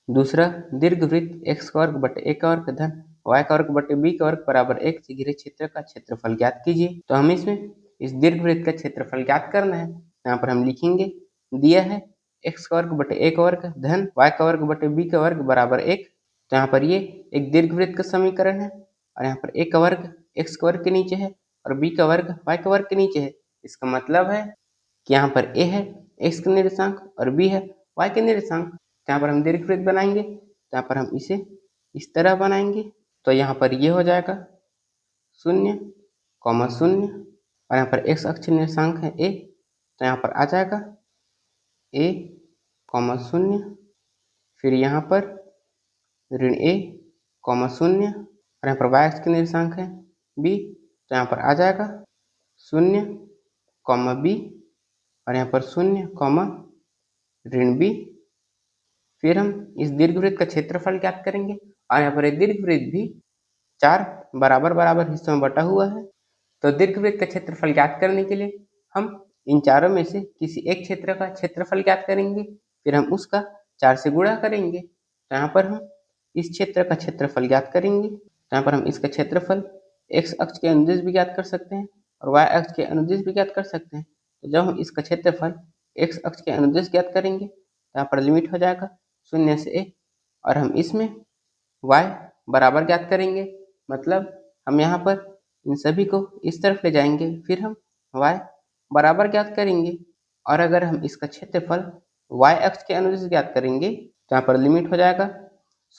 दूसरा दीर्घवृत्त x का वर्ग बटे a का वर्ग धन y का वर्ग बटे b का वर्ग बराबर 1 से घिरे क्षेत्र का क्षेत्रफल ज्ञात कीजिए। तो हमें इसमें इस दीर्घवृत्त का क्षेत्रफल ज्ञात करना है। यहाँ पर हम लिखेंगे, दिया है x का वर्ग बटे a का वर्ग धन y का वर्ग बटे b का वर्ग बराबर 1। तो यहाँ पर ये एक दीर्घवृत्त का समीकरण है और यहाँ पर a का वर्ग x का वर्ग के नीचे है और b का वर्ग y का वर्ग के नीचे है। इसका मतलब है कि यहाँ पर a है x का निर्देशांक और b है y के निर्देशांक। यहाँ पर हम दीर्घवृत्त बनाएंगे तो यहाँ पर हम इसे इस तरह बनाएंगे। तो यहाँ पर ये हो जाएगा 0, 0 और यहाँ पर x अक्ष निर्देशांक है a, तो यहाँ पर आ जाएगा a, 0, फिर यहाँ पर ऋण a, 0 और यहाँ पर y अक्ष के निर्देशांक है b, तो यहाँ पर आ जाएगा 0, b और यहाँ पर 0, ऋण b। फिर हम इस दीर्घवृत्त का क्षेत्रफल ज्ञात करेंगे और यहाँ पर एक दीर्घवृत्त भी 4 बराबर बराबर हिस्सों में बटा हुआ है। तो दीर्घवृत्त का क्षेत्रफल ज्ञात करने के लिए हम इन चारों में से किसी एक क्षेत्र का क्षेत्रफल ज्ञात करेंगे, फिर हम उसका 4 से गुणा करेंगे। तो यहाँ पर हम इस क्षेत्र का क्षेत्रफल ज्ञात करेंगे। तो यहाँ पर हम इसका क्षेत्रफल x अक्ष के अनुदिश भी ज्ञात कर सकते हैं और y अक्ष के अनुदिश भी ज्ञात कर सकते हैं। तो जब हम इसका क्षेत्रफल x अक्ष के अनुदिश ज्ञात करेंगे तो यहाँ पर लिमिट हो जाएगा 0 से a और हम इसमें y बराबर ज्ञात करेंगे। मतलब हम यहाँ पर इन सभी को इस तरफ ले जाएंगे, फिर हम y बराबर ज्ञात करेंगे और अगर हम इसका क्षेत्रफल y अक्ष के अनुदिश ज्ञात करेंगे तो यहाँ पर लिमिट हो जाएगा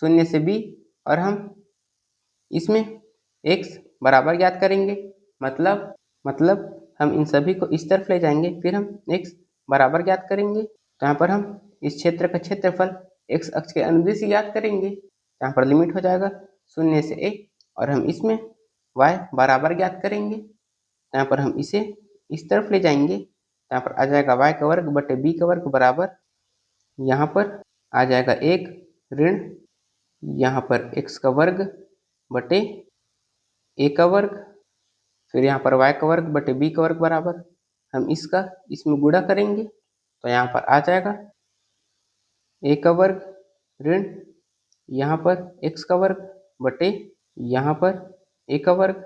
0 से b और हम इसमें x बराबर ज्ञात करेंगे। मतलब हम इन सभी को इस तरफ ले जाएंगे, फिर हम x बराबर ज्ञात करेंगे। तो यहाँ पर हम इस क्षेत्र का क्षेत्रफल x अक्ष के अनुदिश ज्ञात करेंगे। यहाँ पर लिमिट हो जाएगा 0 से a और हम इसमें y बराबर ज्ञात करेंगे। यहाँ पर हम इसे इस तरफ ले जाएंगे, यहाँ पर आ जाएगा y का वर्ग बटे b का वर्ग बराबर, यहाँ पर आ जाएगा 1 ऋण यहाँ पर x का वर्ग बटे a का वर्ग, फिर यहाँ पर y का वर्ग बटे b का वर्ग बराबर, हम इसका इसमें गुणा करेंगे तो यहाँ पर आ जाएगा a का वर्ग ऋण यहाँ पर x का वर्ग बटे यहाँ पर a का वर्ग,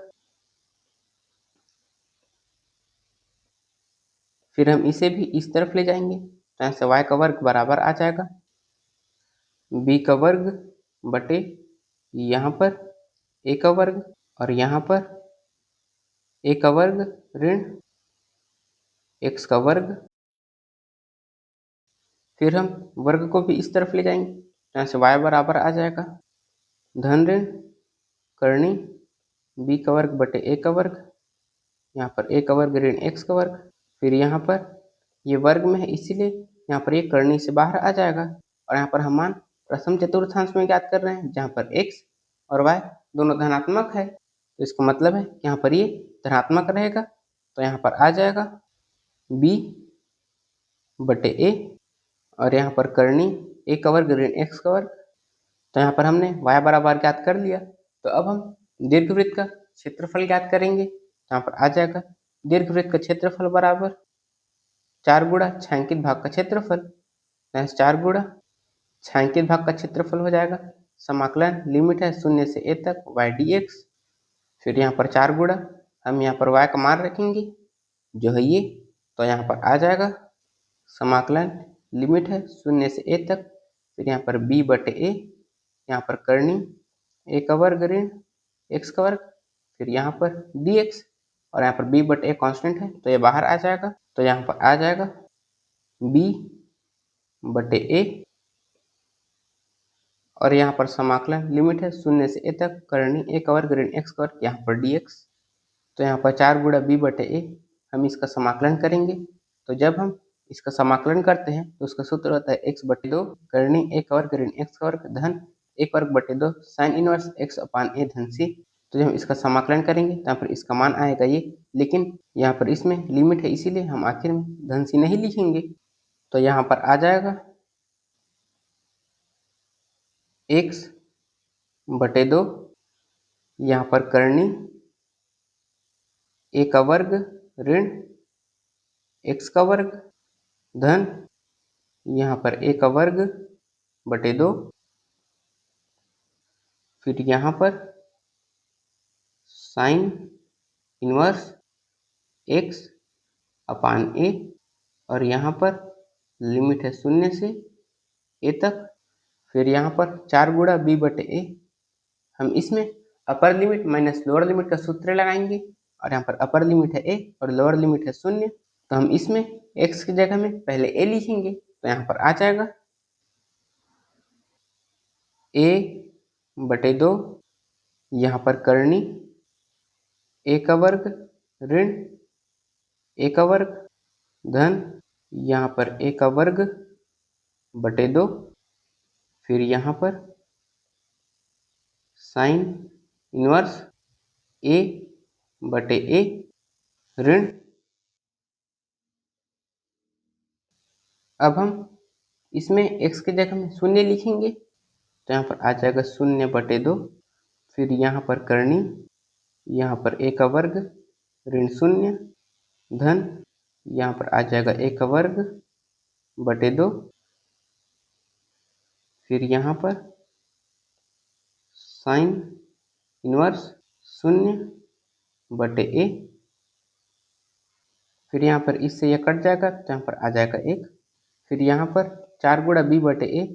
फिर हम इसे भी इस तरफ ले जाएंगे तो यहाँ से y का वर्ग बराबर आ जाएगा b का वर्ग बटे यहाँ पर a का वर्ग और यहाँ पर a का वर्ग ऋण x का वर्ग, फिर हम वर्ग को भी इस तरफ ले जाएंगे तो यहाँ से y बराबर आ जाएगा धन ऋण करनी b का वर्ग बटे a का वर्ग, यहाँ पर a का वर्ग ऋण x का वर्ग, फिर यहाँ पर ये वर्ग में है इसीलिए यहाँ पर ये करनी से बाहर आ जाएगा और यहाँ पर हम मान प्रथम चतुर्थांश में ज्ञात कर रहे हैं जहाँ पर x और y दोनों धनात्मक है। तो इसका मतलब है कि यहाँ पर ये धनात्मक रहेगा। तो यहाँ पर आ जाएगा b बटे a और यहाँ पर करनी a का वर्ग ऋण x का वर्ग। तो यहाँ पर हमने y बराबर ज्ञात कर लिया। तो अब हम दीर्घवृत्त का क्षेत्रफल ज्ञात करेंगे। तो यहाँ पर आ जाएगा दीर्घवृत्त का क्षेत्रफल बराबर 4 गुणा छायांकित भाग का क्षेत्रफल, 4 गुणा छायांकित भाग का क्षेत्रफल हो जाएगा। समाकलन लिमिट है 0 से a तक y dx, फिर यहाँ पर 4 गुणा हम यहाँ पर y का मान रखेंगे जो है ये, तो यहाँ पर आ जाएगा समाकलन लिमिट है 0 से a तक, फिर यहाँ पर b बटे a, यहाँ पर करनी a का वर्ग ऋण x का वर्ग, फिर यहाँ पर dx और यहाँ पर b बटे a कांस्टेंट है तो ये बाहर आ जाएगा। तो यहाँ पर आ जाएगा b बटे a और यहाँ पर समाकलन लिमिट है 0 से a तक करनी a का वर्ग ऋण x का वर्ग, यहाँ पर dx। तो यहाँ पर 4 गुणा b बटे a हम इसका समाकलन करेंगे। तो जब हम इसका समाकलन करते हैं तो उसका सूत्र होता है x बटे 2 करनी a का वर्ग ऋण x का वर्ग धन a वर्ग बटे 2 sine inverse x upon a धन c। तो जब हम इसका समाकलन करेंगे तो यहाँ पर इसका मान आएगा ये, लेकिन यहाँ पर इसमें लिमिट है इसीलिए हम आखिर में धन c नहीं लिखेंगे। तो यहाँ पर आ जाएगा x बटे 2, यहाँ पर करनी a का वर्ग ऋण x का वर्ग धन यहाँ पर a का वर्ग बटे 2 फिर यहाँ पर sine inverse x upon a, और यहाँ पर लिमिट है 0 से a तक। फिर यहाँ पर 4 गुणा b बटे a, हम इसमें upper limit minus lower limit का सूत्र लगाएंगे, और यहाँ पर अपर लिमिट है a और लोअर लिमिट है 0, तो हम इसमें x की जगह में पहले a लिखेंगे, तो यहाँ पर आ जाएगा a बटे 2, यहाँ पर करनी a का वर्ग ऋण a का वर्ग धन यहाँ पर a का वर्ग बटे 2, फिर यहाँ पर साइन इनवर्स a बटे a ऋण, अब हम इसमें x की जगह में 0 लिखेंगे, तो यहाँ पर आ जाएगा 0 बटे 2, फिर यहाँ पर करनी यहाँ पर a का वर्ग ऋण 0 धन यहाँ पर आ जाएगा a का वर्ग बटे 2, फिर यहाँ पर साइन इनवर्स 0 बटे a, फिर यहाँ पर इससे यह कट जाएगा, तो यहाँ पर आ जाएगा 1, फिर यहाँ पर 4 गुणा b बटे a,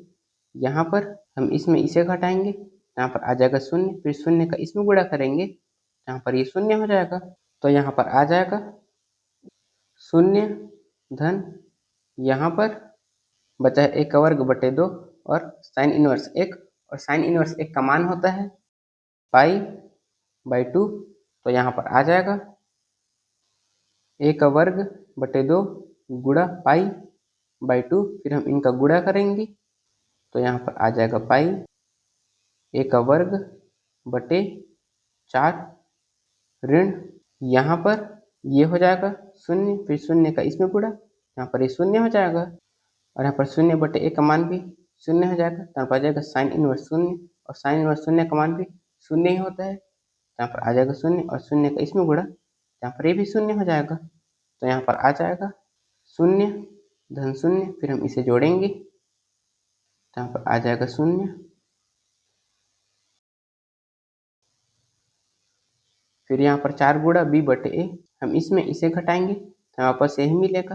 यहाँ पर हम इसमें इसे घटाएंगे, यहाँ पर आ जाएगा 0, फिर 0 का इसमें गुणा करेंगे, यहाँ पर ये 0 हो जाएगा, तो यहाँ पर आ जाएगा 0 धन यहाँ पर बचा है a का वर्ग बटे 2 और साइन इनवर्स 1, और साइन इनवर्स 1 का मान होता है पाई बाई 2, तो यहाँ पर आ जाएगा a का वर्ग बटे 2 गुणा पाई बाई 2, फिर हम इनका गुणा करेंगे, तो यहाँ पर आ जाएगा पाई a का वर्ग बटे 4 ऋण यहाँ पर ये हो जाएगा 0, फिर 0 का इसमें गुणा, यहाँ पर ये 0 हो जाएगा, और यहाँ पर 0 बटे a का मान भी 0 हो जाएगा, तो यहाँ पर आ जाएगा साइन इनवर्स 0, और साइन इनवर्स 0 का मान भी 0 ही होता है, तो यहाँ पर आ जाएगा 0, और 0 का इसमें गुणा, यहाँ पर ये भी 0 हो जाएगा, तो यहाँ पर आ जाएगा 0 धन 0, फिर हम इसे जोड़ेंगे, तो यहाँ पर आ जाएगा 0, फिर यहाँ पर 4 गुणा b बटे a, हम इसमें इसे घटाएंगे, तो वापस यही मिलेगा,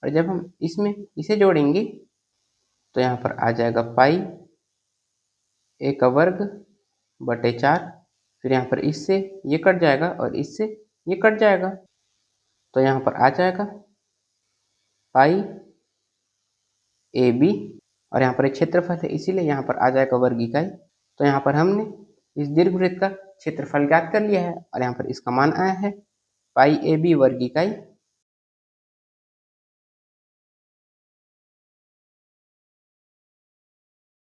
और जब हम इसमें इसे जोड़ेंगे, तो यहाँ पर आ जाएगा पाई a का वर्ग बटे 4, फिर यहाँ पर इससे ये कट जाएगा और इससे ये कट जाएगा, तो यहाँ पर आ जाएगा पाई ए बी, और यहाँ पर एक क्षेत्रफल है इसीलिए यहाँ पर आ जाएगा वर्ग इकाई। तो यहाँ पर हमने इस दीर्घवृत्त का क्षेत्रफल ज्ञात कर लिया है, और यहाँ पर इसका मान आया है पाई ए बी वर्ग इकाई।